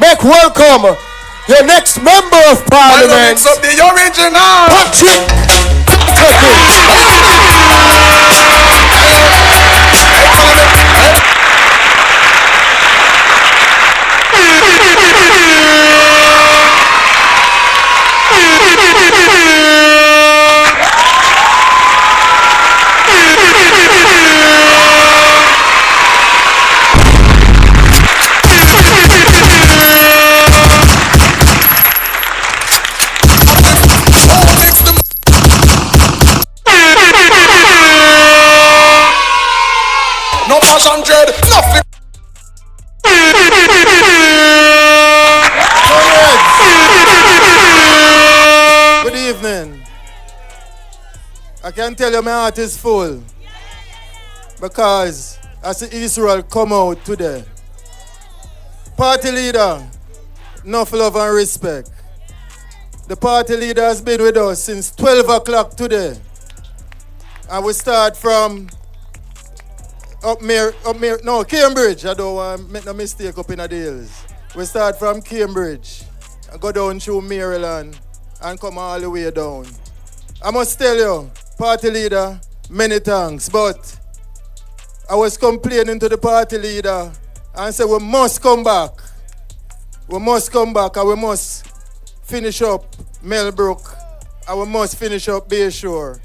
Make welcome your next member of parliament, the original nothing. Good evening. I can tell you my heart is full because I see Israel come out today. Party leader, enough love and respect. The party leader has been with us since 12 o'clock today. And we start from Cambridge. I don't want to make no mistake up in the hills. We start from Cambridge and go down through Maryland and come all the way down. I must tell you, party leader, many thanks, but I was complaining to the party leader and said we must come back. We must come back and we must finish up Melbrook and we must finish up Bayshore.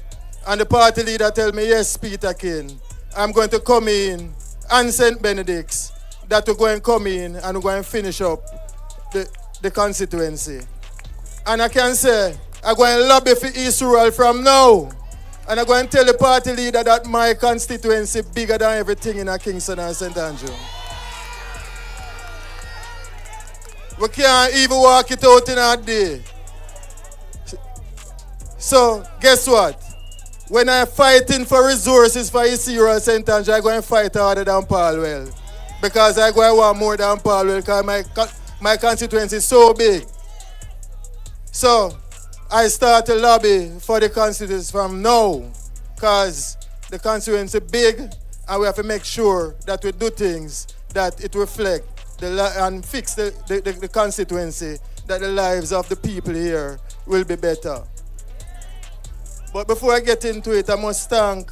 And the party leader tell me, yes, PETERKIN, I'm going to come in and St. Benedict's that we're going to come in and we're going to finish up the constituency. And I can say, I'm going to lobby for East Rural from now. And I'm going to tell the party leader that my constituency is bigger than everything in Kingston and St. Andrew. We can't even walk it out in a day. So, guess what? When I'm fighting for resources for East Rural St. Andrew, I'm going to fight harder than Palwell. Because I'm going to want more than Palwell because my constituency is so big. So, I start to lobby for the constituency from now because the constituency is big and we have to make sure that we do things that it reflect and fix the constituency, that the lives of the people here will be better. But before I get into it, I must thank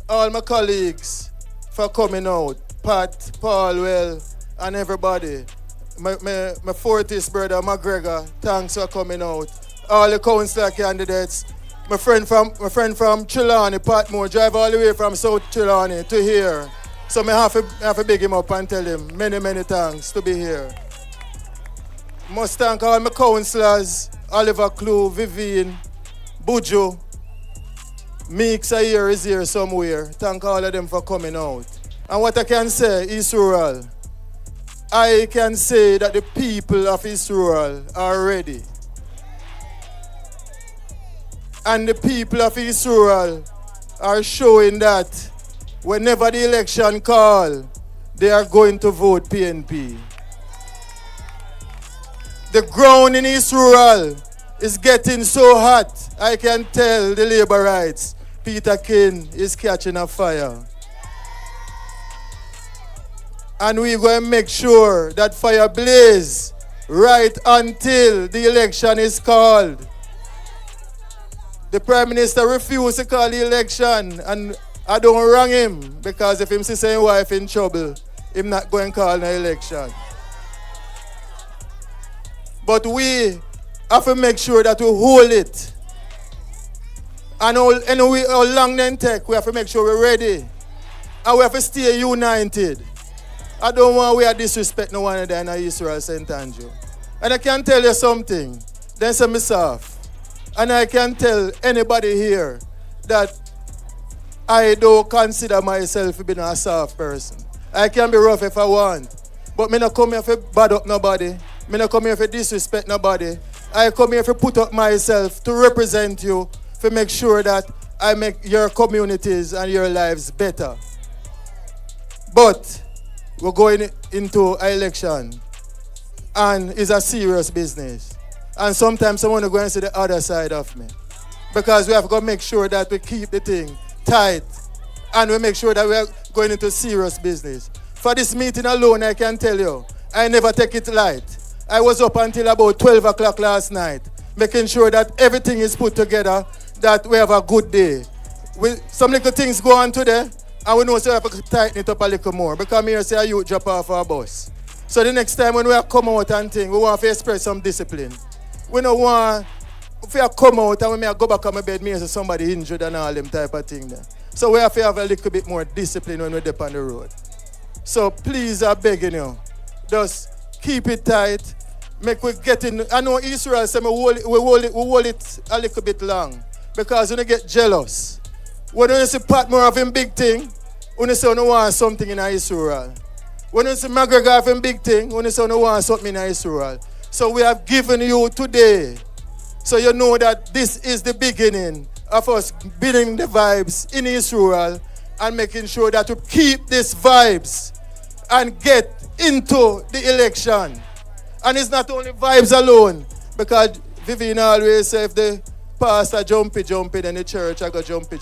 all my colleagues for coming out. Pat, Palwell, and everybody. My Fortis brother, McGregor, thanks for coming out. All the councillor candidates. My friend from Trelawney, Pat Moore, drive all the way from South Trelawney to here. So I have to big him up and tell him many, many thanks to be here. Must thank all my councillors, Oliver Clue, Vivian, Bujo, Meeks is here somewhere. Thank all of them for coming out. And what I can say, East Rural, I can say that the people of East Rural are ready. And the people of East Rural are showing that whenever the election call, they are going to vote PNP. The ground in East Rural is getting so hot, I can tell the labor rights, PETERKIN is catching a fire. And we're going to make sure that fire blaze right until the election is called. The Prime Minister refused to call the election and I don't wrong him because if him see his wife in trouble, him not going to call an election. But we have to make sure that we hold it. And how long then take, we have to make sure we're ready. And we have to stay united. I don't want we are disrespect no one in Israel St. Andrew. And I can tell you something. Then say me soft. And I can tell anybody here that I don't consider myself to be a soft person. I can be rough if I want. But me not come here to bad up nobody. Me not come here to disrespect nobody. I come here to put up myself to represent you, to make sure that I make your communities and your lives better. But we're going into an election and it's a serious business. And sometimes someone is going to see the other side of me. Because we have to make sure that we keep the thing tight and we make sure that we are going into serious business. For this meeting alone, I can tell you, I never take it light. I was up until about 12 o'clock last night, making sure that everything is put together, that we have a good day. Some little things go on today, and we know so we have to tighten it up a little more, because here say a youth drop off our bus. So the next time when we come out and thing, we want to express some discipline. We don't want, if we come out and we go back on my bed, me say somebody injured and all them type of thing there. So we have to have a little bit more discipline when we're up on the road. So please, I'm begging you, just keep it tight. Make we get in. I know Israel say we hold it a little bit long, because when you get jealous, when you see Patmore having big thing, when you say you want something in Israel. When you see McGregor having big thing, when you say you want something in Israel. So we have given you today, so you know that this is the beginning of us building the vibes in Israel and making sure that we keep these vibes and get into the election. And it's not only vibes alone, because Vivian always says if the pastor jumpy, then the church I go jumpy.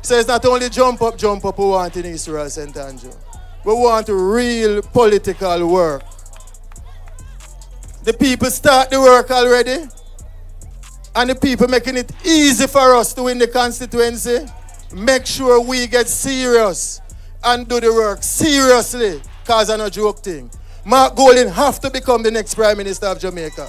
So it's not only jump up we want in Israel, St. Andrew. We want real political work. The people start the work already, and the people making it easy for us to win the constituency. Make sure we get serious and do the work seriously, because it's not a joke thing. Mark Golding have to become the next Prime Minister of Jamaica,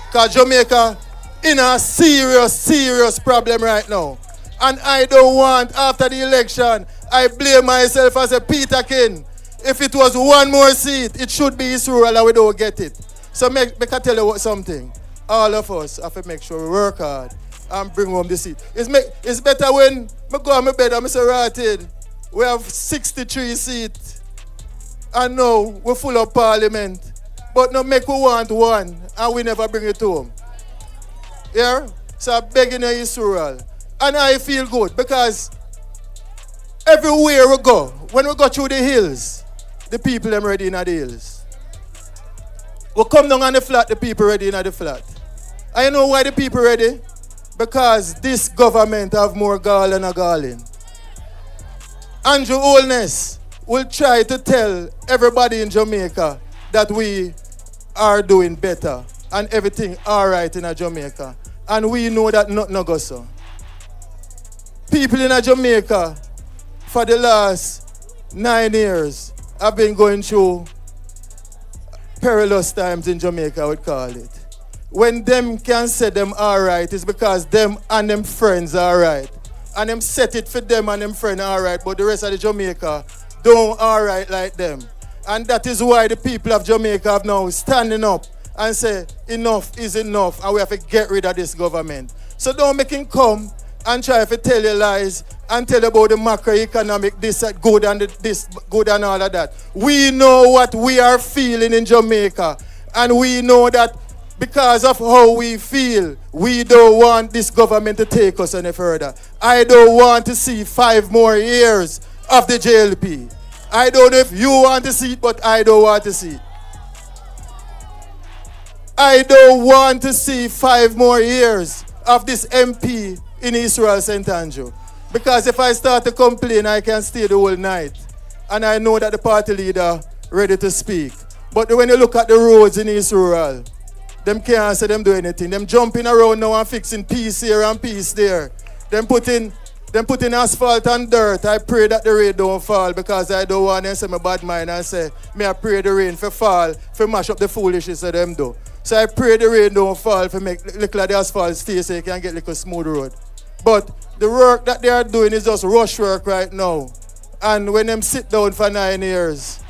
because Jamaica in a serious problem right now. And I don't want, after the election, I blame myself as a PETERKIN. If it was one more seat, it should be Israel and we don't get it. So make I tell you something. All of us have to make sure we work hard and bring home the seat. It's better when I go on my bed and I say, Ratted, we have 63 seats. And now we're full of parliament. But now make we want one and we never bring it home. Yeah? So I'm begging you, Israel. And I feel good because everywhere we go, when we go through the hills, the people them ready in the hills. We come down on the flat, the people ready in the flat. And you know why the people ready? Because this government have more gall than a galling. Andrew Holness will try to tell everybody in Jamaica that we are doing better and everything all right in Jamaica. And we know that nothing goes so. People in Jamaica for the last 9 years have been going through perilous times in Jamaica, I would call it. When them can say them all right, it's because them and them friends are right. And them set it for them and them friends all right, but the rest of the Jamaica don't all right like them. And that is why the people of Jamaica have now standing up and say enough is enough and we have to get rid of this government. So don't make him come and try to tell you lies and tell about the macroeconomic, this good and this good and all of that. We know what we are feeling in Jamaica, and we know that because of how we feel, we don't want this government to take us any further. I don't want to see 5 more years of the JLP. I don't know if you want to see it, but I don't want to see it. I don't want to see 5 more years of this MP in Israel, St. Andrew. Because if I start to complain, I can stay the whole night. And I know that the party leader ready to speak. But when you look at the roads in Israel, them can't say them do anything. Them jumping around now and fixing piece here and piece there. Them putting asphalt and dirt. I pray that the rain don't fall because I don't want them to say my bad mind and say, may I pray the rain for fall, for mash up the foolishness of them do. So I pray the rain don't fall for make little of the asphalt stay so you can get like a smooth road. But the work that they are doing is just rush work right now. And when them sit down for 9 years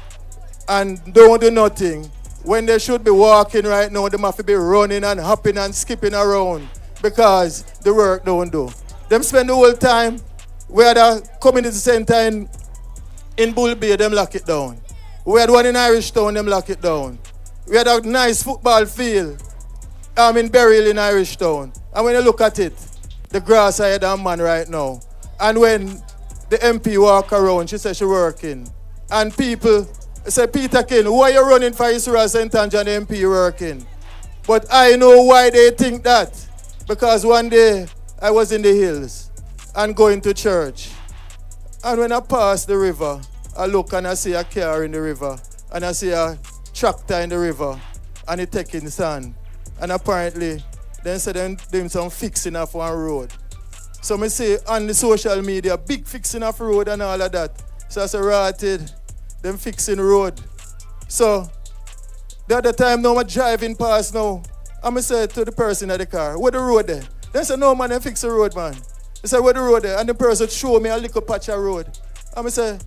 and don't do nothing, when they should be walking right now, they have to be running and hopping and skipping around because the work don't do. Them spend the whole time where the community center in Bull Bay, them lock it down. We had one in Irish Town, them lock it down. We had a nice football field in Burial in Irish Town. And when you look at it, the grass I had a man right now. And when the MP walk around, she said she working. And people say, PETERKIN, why you running for Israel St. Andrew and the MP working? But I know why they think that. Because one day I was in the hills and going to church. And when I pass the river, I look and I see a car in the river. And I see a tractor in the river. and he taking sand. And apparently, then said them doing some fixing of one road. So me see on the social media, big fixing of road and all of that. So I say, rotted, them fixing road. So the other time now I'm driving past now, and I say to the person in the car, where the road there? They say, no man, they fix the road, man. They say, where the road there? And the person show me a little patch of road. And I say,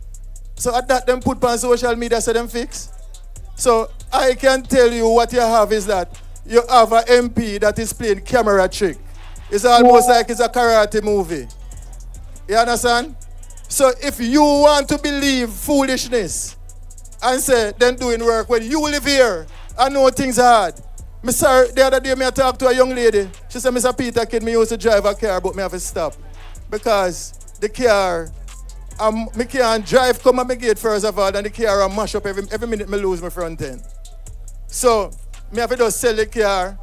so at that them put on social media, say them fix. So I can tell you what you have is that you have an MP that is playing camera trick. It's almost like it's a karate movie. You understand? So if you want to believe foolishness and say, then doing work, when you live here, I know things are hard. The other day I talked to a young lady. She said, Mr. PETERKIN, me used to drive a car, but me have to stop. Because the car, me can't drive come at my gate first of all, and the car I mash up every minute me lose my front end. So, me have to just sell the car.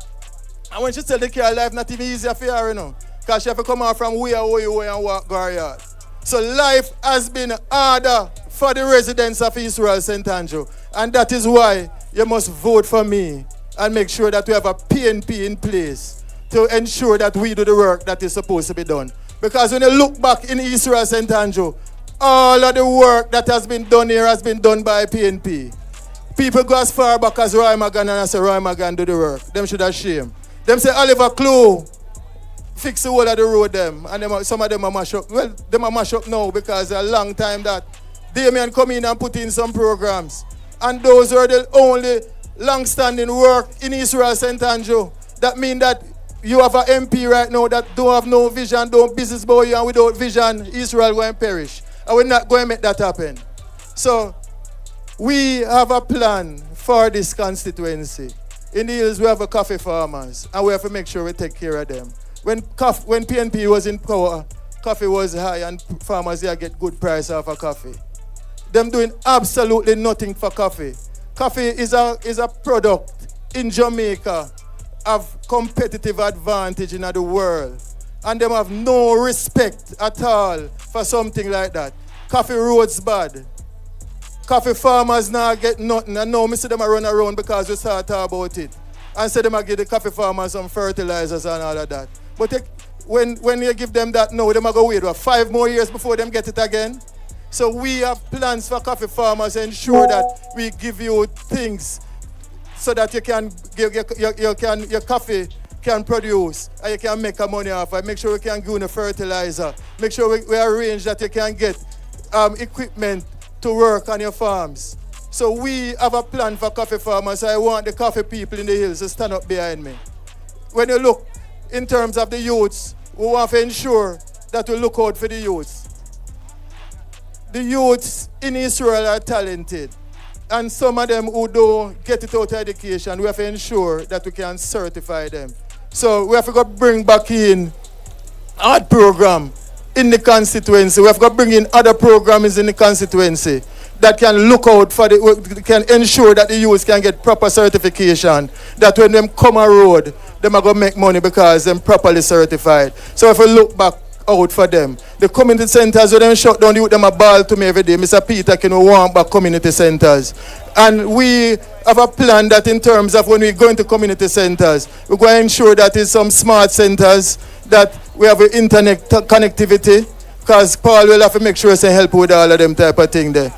And when she sell the car, life not even easier for her, you know. Because she have to come out from way and walk go her yard. So life has been harder for the residents of Israel St. Andrew. And that is why you must vote for me and make sure that we have a PNP in place to ensure that we do the work that is supposed to be done. Because when you look back in Israel St. Andrew, all of the work that has been done here has been done by PNP. People go as far back as Roy Magan and I say Roy Magan do the work. Them should have shame. Them say Oliver Clough fix the whole of the road them. And them, some of them are mash up. Well, them are mash up now because a long time that Damien come in and put in some programs. And those are the only long-standing work in Israel St. Andrew. That means that you have an MP right now that don't have no vision, don't business about you, and without vision, Israel going to perish. And we're not going to make that happen. So, we have a plan for this constituency. In the hills, we have a coffee farmers, and we have to make sure we take care of them. When PNP was in power, coffee was high, and farmers here get good price off of coffee. Them doing absolutely nothing for coffee. Coffee is a product in Jamaica of competitive advantage in the world. And them have no respect at all for something like that. Coffee roads bad. Coffee farmers now get nothing. And now I see them run around because we start talking about it. And say them give the coffee farmers some fertilizers and all of that. But when you give them that now, them go wait 5 more years before them get it again. So we have plans for coffee farmers to ensure that we give you things so that you can your coffee can produce and you can make money off it. Make sure we can give you fertilizer. Make sure we arrange that you can get equipment to work on your farms. So we have a plan for coffee farmers. I want the coffee people in the hills to stand up behind me. When you look in terms of the youths, we want to ensure that we look out for the youths. The youths in Israel are talented. And some of them who don't get it out of education, we have to ensure that we can certify them. So we have to go bring back in art program in the constituency. We have to bring in other programs in the constituency that can look out for can ensure that the youths can get proper certification. That when them come a road, them are going to make money because they're properly certified. So if we look back out for them. The community centers, when them shut down, the youth them a ball to me every day. Mr. PETERKIN will want back community centers. And we have a plan that in terms of when we go into community centers, we're going to ensure that it's some smart centers, that we have internet connectivity, because Paul will have to make sure to help with all of them type of thing there.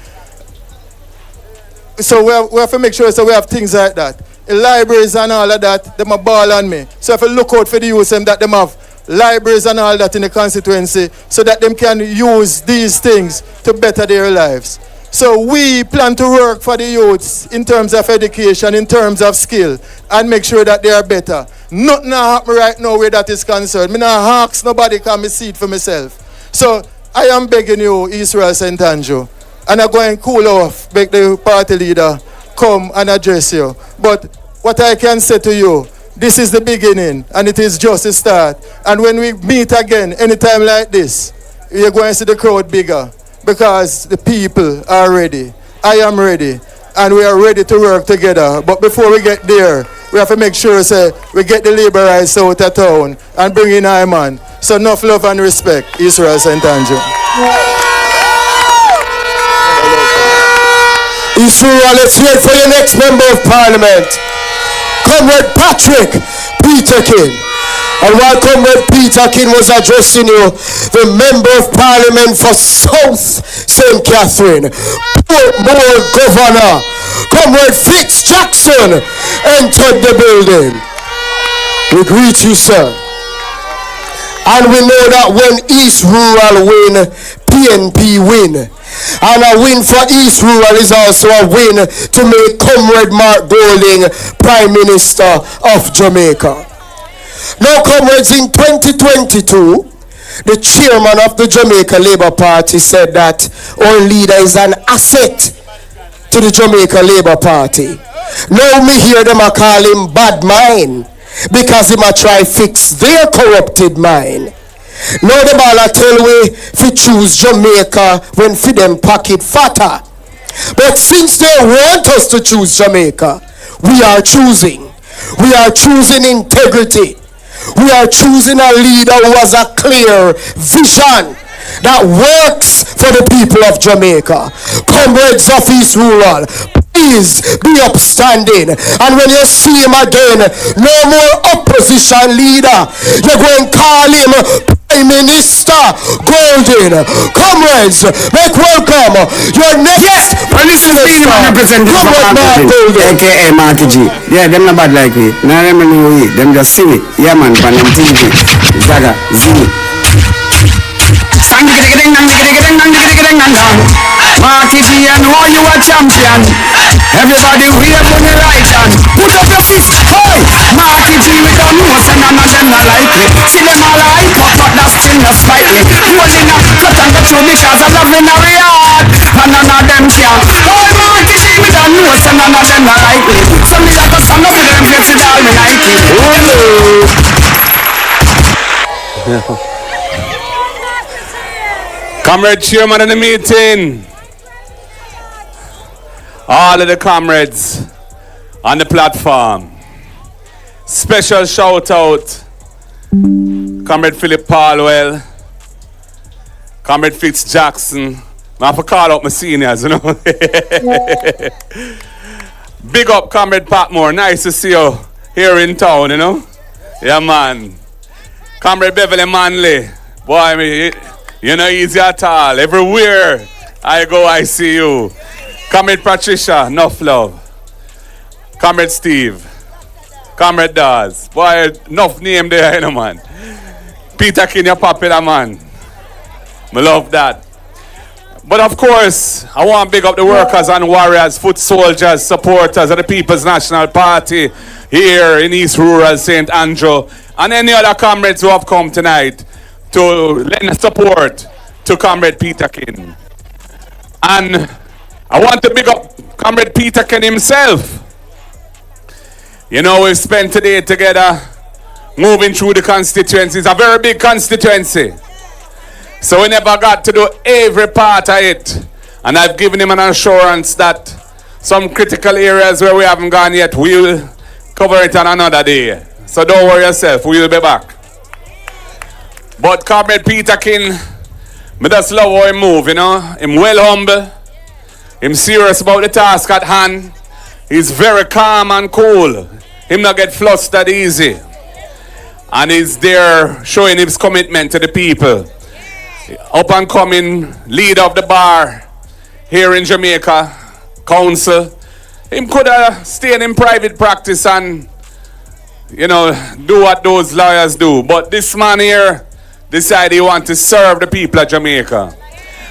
So we have to make sure so we have things like that. The libraries and all of that, them a ball on me. So if you look out for the youth that them have libraries and all that in the constituency so that them can use these things to better their lives. So we plan to work for the youths in terms of education, in terms of skill, and make sure that they are better. Nothing happen right now where that is concerned. Me not ask nobody can me see it for myself. So I am begging you, Israel St. Andrew, and I'm going to cool off, beg the party leader come and address you. But what I can say to you, this is the beginning, and it is just a start. And when we meet again, anytime like this, you're going to see the crowd bigger, because the people are ready. I am ready, and we are ready to work together. But before we get there, we have to make sure we get the laborites out of town and bring in Iman. So enough love and respect, Israel St. Andrew. Israel, let's wait for your next member of parliament. Comrade Patrick PETERKIN. And while Comrade PETERKIN was addressing you, the Member of Parliament for South St. Catherine, Portmore Governor, Comrade Fitz Jackson, entered the building. We greet you, sir. And we know that when East Rural win, PNP win. And a win for East Rural is also a win to make Comrade Mark Golding Prime Minister of Jamaica. Now, comrades, in 2022, the chairman of the Jamaica Labour Party said that our leader is an asset to the Jamaica Labour Party. Now me hear them a call him bad mind because him a try fix their corrupted mind. Now the ball a tell we fi choose Jamaica when fi them pocket fatter. But since they want us to choose Jamaica, we are choosing. We are choosing integrity. We are choosing a leader who has a clear vision that works for the people of Jamaica. Comrades of East Rural, please be upstanding. And when you see him again, no more opposition leader. You're going to call him Prime Minister Golding. Comrades, make welcome your next aka Marky G. Yeah, them not bad like me. Now them know we. Them just see me. Yeah man, pan them TV. Zaga, Z. Marky G, I know you a champion. Everybody wave on your right hand. Put up your fist. Hey! Marky G, we don't know. Say none of them not like me. See them all like up, but that's still not slightly. Holding up, touch and touch you because I love in our yard. And none of them can. Oh, Marky G, we don't know. Say none of them not like me. So me have to stand up for them, get it all me Nike. Comrade chairman of the meeting. All of the comrades on the platform. Special shout out. Comrade Philip Palwell. Comrade Fitz Jackson. I have to call out my seniors, you know. Big up Comrade Patmore. Nice to see you here in town, you know. Yeah, man. Comrade Beverly Manley. Boy, me, you're not easy at all. Everywhere I go, I see you. Comrade Patricia, enough love. Comrade Steve. Comrade Dawes. Boy, enough name there, you know, man. PETERKIN, you're popular, man. I love that. But of course, I want to big up the workers and warriors, foot soldiers, supporters of the People's National Party here in East Rural St. Andrew, and any other comrades who have come tonight to lend support to Comrade PETERKIN. And I want to big up Comrade PETERKIN himself. You know, we've spent today together moving through the constituency. It's a very big constituency. So we never got to do every part of it. And I've given him an assurance that some critical areas where we haven't gone yet, we will cover it on another day. So don't worry yourself, we will be back. But Comrade PETERKIN, me just love how he move, you know. Him well humble. Him serious about the task at hand. He's very calm and cool. Him not get flustered easy. And he's there showing his commitment to the people. Up and coming leader of the bar here in Jamaica, council. Him could have stayed in private practice and, you know, do what those lawyers do. But this man here decided he wants to serve the people of Jamaica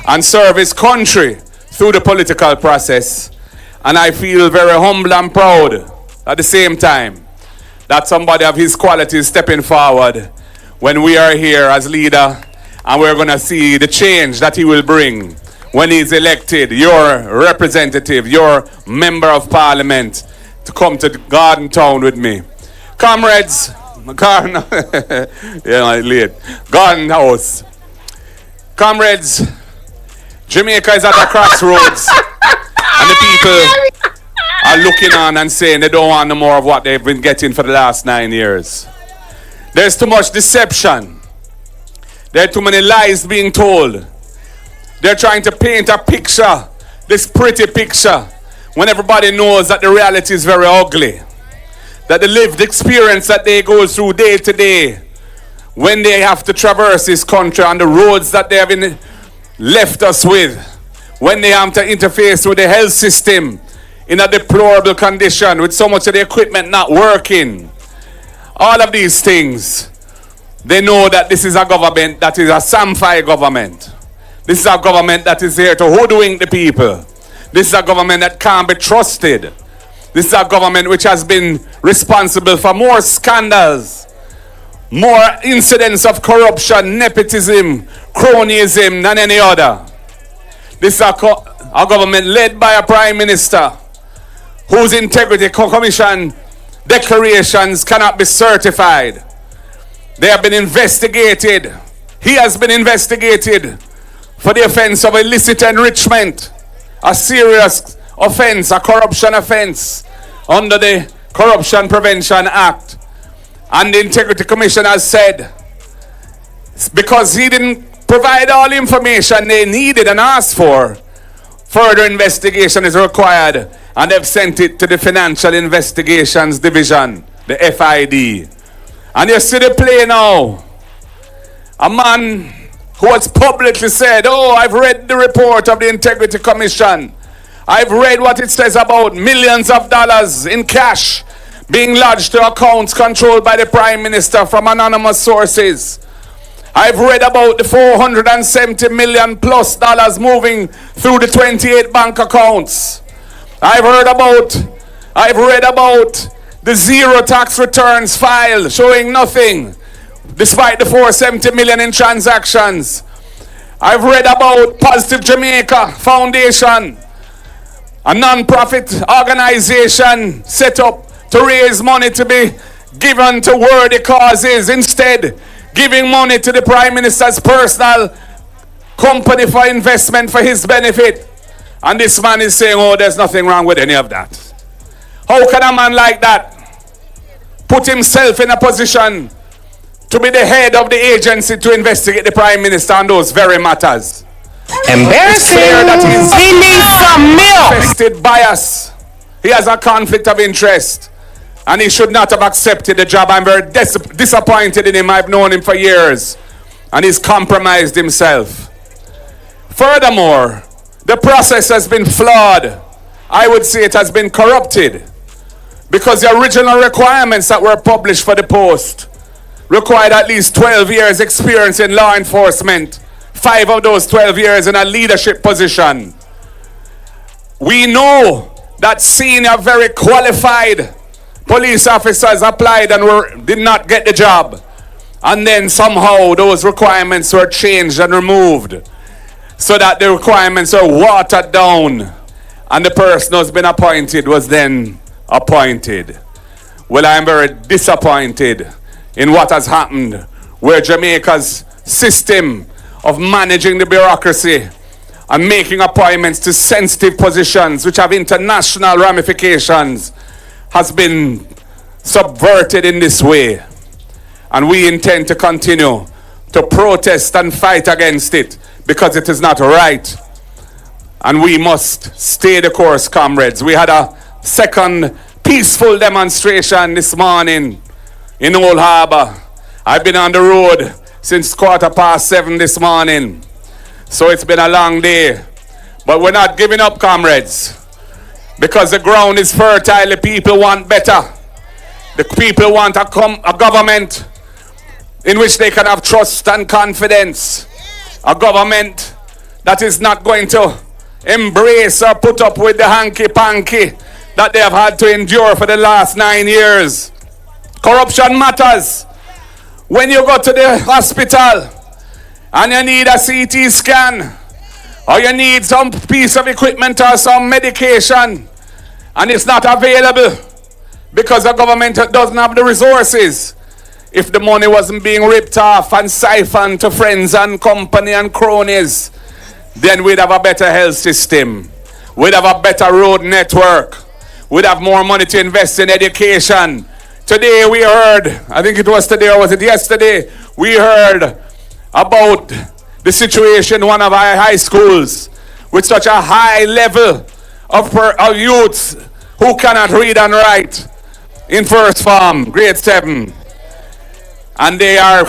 and serve his country through the political process. And I feel very humble and proud at the same time that somebody of his quality is stepping forward when we are here as leader, and we're going to see the change that he will bring when he's elected, your representative, your member of parliament, to come to Garden Town with me. Comrades, Garden, yeah, late. Garden House. Comrades, Jamaica is at a crossroads, and the people are looking on and saying they don't want no more of what they've been getting for the last 9 years. There's too much deception. There are too many lies being told. They're trying to paint a picture, this pretty picture, when everybody knows that the reality is very ugly. that the lived experience that they go through day to day, when they have to traverse this country on the roads that they have left us with, when they have to interface with the health system in a deplorable condition, with so much of the equipment not working, all of these things, they know that this is a government that is a Samphire government. This is a government that is here to hoodwink the people. This is a government that can't be trusted. This is a government which has been responsible for more scandals, more incidents of corruption, nepotism, cronyism than any other. This is a government led by a prime minister whose integrity commission declarations cannot be certified. They have been investigated. He has been investigated for the offense of illicit enrichment, a serious offense, a corruption offense under the Corruption Prevention Act. And the Integrity Commission has said, because he didn't provide all the information they needed and asked for, further investigation is required, and they've sent it to the Financial Investigations Division, the FID. And you see the play now. A man who has publicly said, oh, I've read the report of the Integrity Commission. I've read what it says about millions of dollars in cash being lodged to accounts controlled by the Prime Minister from anonymous sources. I've read about the $470 million plus moving through the 28 bank accounts. I've read about the zero tax returns filed showing nothing despite the $470 million in transactions. I've read about Positive Jamaica Foundation, a non-profit organization set up to raise money to be given to worthy causes, instead giving money to the Prime Minister's personal company for investment for his benefit. And this man is saying, oh, there's nothing wrong with any of that. How can a man like that put himself in a position to be the head of the agency to investigate the Prime Minister on those very matters? Embarrassing. He needs some milk. Manifested bias. He has a conflict of interest, and he should not have accepted the job. I'm very disappointed in him. I've known him for years, and he's compromised himself. Furthermore, the process has been flawed. I would say it has been corrupted, because the original requirements that were published for the post required at least 12 years experience in law enforcement, 5 of those 12 years in a leadership position. We know that senior, very qualified police officers applied and did not get the job. And then somehow those requirements were changed and removed so that the requirements are watered down, and the person who's been appointed was then appointed. Well, I'm very disappointed in what has happened, where Jamaica's system of managing the bureaucracy and making appointments to sensitive positions which have international ramifications has been subverted in this way. And we intend to continue to protest and fight against it, because it is not right. And we must stay the course, comrades. We had a second peaceful demonstration this morning in Old Harbour. I've been on the road since 7:15 this morning. So it's been a long day. But we're not giving up, comrades, because the ground is fertile. The people want better. The people want a government in which they can have trust and confidence. A government that is not going to embrace or put up with the hanky-panky that they have had to endure for the last 9 years. Corruption matters. When you go to the hospital and you need a CT scan, or you need some piece of equipment or some medication, and it's not available because the government doesn't have the resources. If the money wasn't being ripped off and siphoned to friends and company and cronies, then we'd have a better health system. We'd have a better road network. We'd have more money to invest in education. Today we heard, I think it was today or was it yesterday, we heard about the situation in one of our high schools with such a high level of youths who cannot read and write. in first form, grade 7. And they are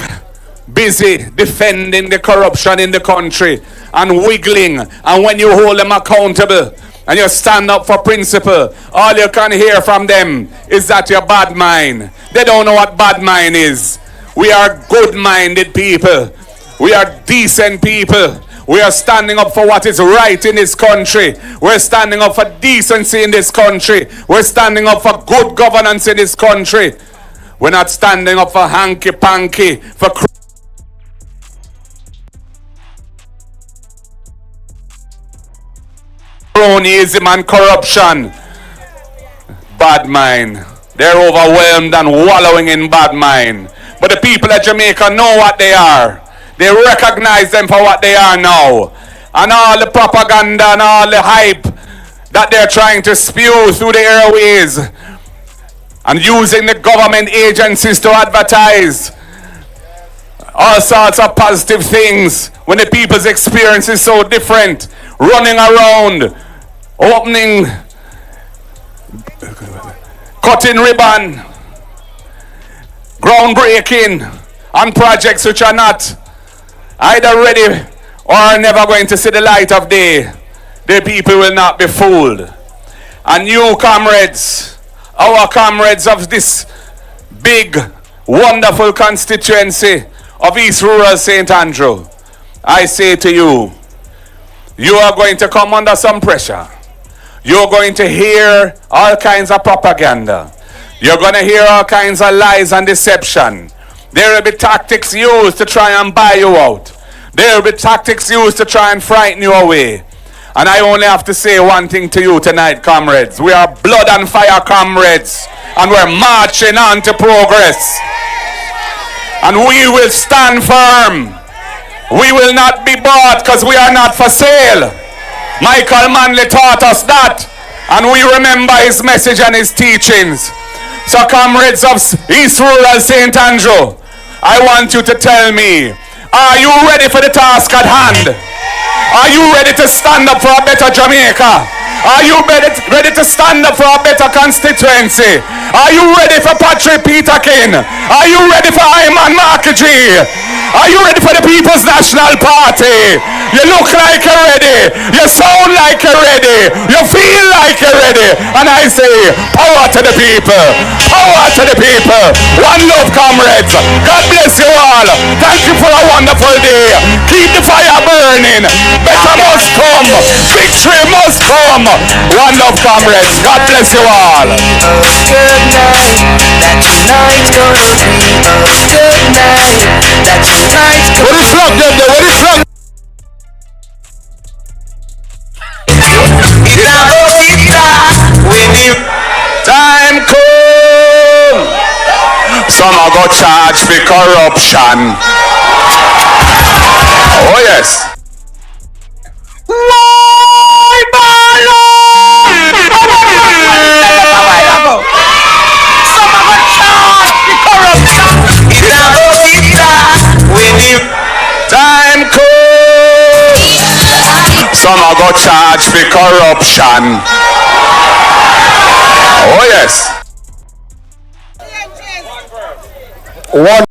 busy defending the corruption in the country and wiggling. And when you hold them accountable and you stand up for principle, all you can hear from them is that you're bad mind. They don't know what bad mind is. We are good-minded people. We are decent people. We are standing up for what is right in this country. We're standing up for decency in this country. We're standing up for good governance in this country. We're not standing up for hanky-panky, for cronyism and corruption. Bad mind. They're overwhelmed and wallowing in bad mind. But the people of Jamaica know what they are. They recognize them for what they are now. And all the propaganda and all the hype that they're trying to spew through the airways and using the government agencies to advertise all sorts of positive things when the people's experience is so different. Running around, opening, cutting ribbon, groundbreaking on projects which are not either ready or are never going to see the light of day. The people will not be fooled. And you comrades, our comrades of this big, wonderful constituency of East Rural St. Andrew, I say to you, you are going to come under some pressure. You're going to hear all kinds of propaganda. You're going to hear all kinds of lies and deception. There will be tactics used to try and buy you out. There will be tactics used to try and frighten you away. And I only have to say one thing to you tonight, comrades. We are blood and fire comrades. And we're marching on to progress. And we will stand firm. We will not be bought because we are not for sale. Michael Manley taught us that. And we remember his message and his teachings. So comrades of East Rural St. Andrew, I want you to tell me, are you ready for the task at hand? Are you ready to stand up for a better Jamaica? Are you ready to stand up for a better constituency? Are you ready for Patrick PETERKIN? Are you ready for Ayman Markiji? Are you ready for the People's National Party? You look like you're ready. You sound like you're ready. You feel like you're ready. And I say, power to the people. Power to the people. One love, comrades. God bless you all. Thank you for a wonderful day. Keep the fire burning. Better must come. Victory must come. One love, comrades. God bless you all. Good night. That tonight's gonna be a good night. That tonight's gonna What is wrong, them there? What is wrong? Time come. Some are go charge for corruption. Oh yes. Why Bolo? Some are go charge for corruption. Time come. Some are go charge for corruption. Oh yes. One